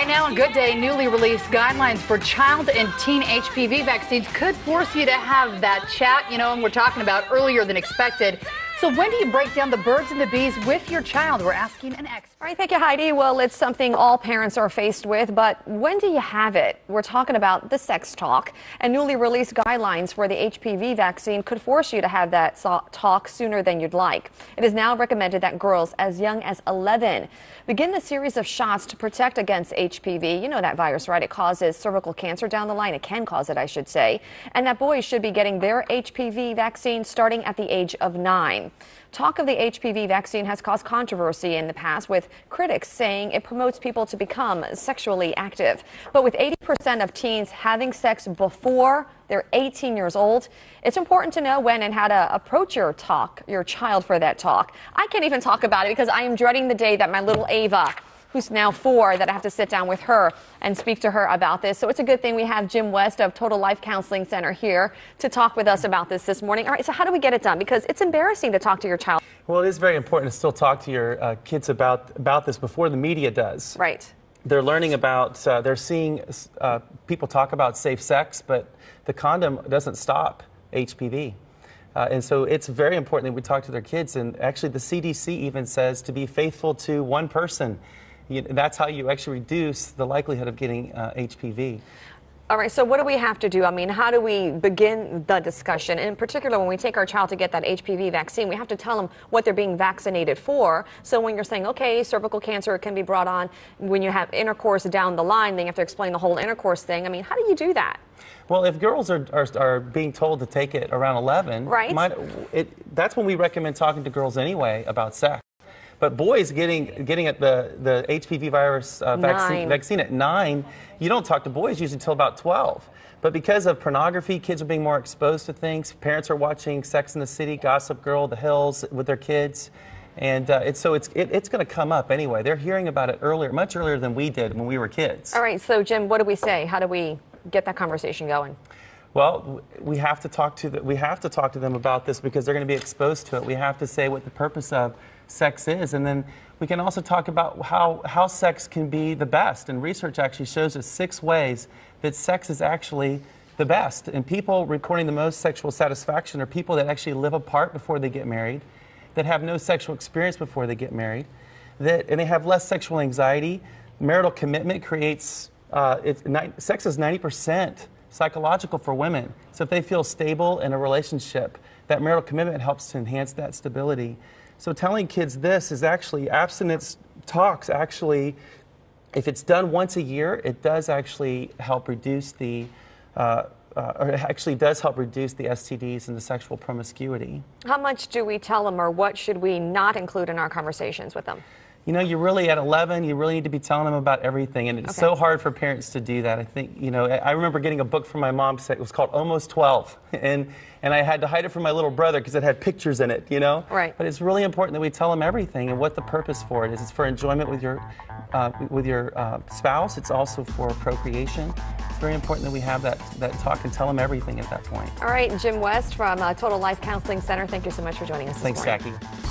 Right now on Good Day, newly released guidelines for child and teen HPV vaccines could force you to have that chat, and we're talking about earlier than expected. So when do you break down the birds and the bees with your child? We're asking an expert. All right, thank you, Heidi. Well, it's something all parents are faced with, but when do you have it? We're talking about the sex talk, and newly released guidelines for the HPV vaccine could force you to have that talk sooner than you'd like. It is now recommended that girls as young as 11 begin the series of shots to protect against HPV. You know that virus, right? It causes cervical cancer down the line. It can cause it, I should say. And that boys should be getting their HPV vaccine starting at the age of 9. Talk of the HPV vaccine has caused controversy in the past, with critics saying it promotes people to become sexually active. But with 80% of teens having sex before they're 18 years old, it's important to know when and how to approach your child for that talk. I can't even talk about it because I am dreading the day that my little Ava, who's now 4, that I have to sit down with her and speak to her about this. So it's a good thing we have Jim West of Total Life Counseling Center here to talk with us about this morning. All right, so how do we get it done? Because it's embarrassing to talk to your child. Well, it is very important to still talk to your kids about this before the media does. Right. They're learning about, they're seeing people talk about safe sex, but the condom doesn't stop HPV. And so it's very important that we talk to their kids. And actually, the CDC even says to be faithful to one person. That's how you actually reduce the likelihood of getting HPV. All right, so what do we have to do? I mean, how do we begin the discussion? In particular, when we take our child to get that HPV vaccine, we have to tell them what they're being vaccinated for. So when you're saying, okay, cervical cancer can be brought on when you have intercourse down the line, then you have to explain the whole intercourse thing. I mean, how do you do that? Well, if girls are being told to take it around 11, right. That's when we recommend talking to girls anyway about sex. But boys getting at the HPV virus vaccine at 9, you don't talk to boys usually until about 12. But because of pornography, kids are being more exposed to things. Parents are watching Sex and the City, Gossip Girl, The Hills with their kids. And it's going to come up anyway. They're hearing about it earlier, much earlier than we did when we were kids. All right, so Jim, what do we say? How do we get that conversation going? Well, we have to talk to them about this because they're going to be exposed to it. We have to say what the purpose of sex is, and then we can also talk about how sex can be the best. And research actually shows us 6 ways that sex is actually the best. And people reporting the most sexual satisfaction are people that actually live apart before they get married, that have no sexual experience before they get married, and they have less sexual anxiety. Marital commitment creates sex is 90% psychological for women. So if they feel stable in a relationship, that marital commitment helps to enhance that stability. So telling kids this is actually, abstinence talks actually, if it's done once a year, it does actually help reduce the, or it actually does help reduce the STDs and the sexual promiscuity. How much do we tell them, or what should we not include in our conversations with them? You're really at 11, you really need to be telling them about everything, and it's so hard for parents to do that. I think, I remember getting a book from my mom, it was called Almost 12, and I had to hide it from my little brother because it had pictures in it, Right. But it's really important that we tell them everything and what the purpose for it is. It's for enjoyment with your spouse. It's also for procreation. It's very important that we have that talk and tell them everything at that point. All right, Jim West from Total Life Counseling Center, thank you so much for joining us this morning. Thanks, Jackie.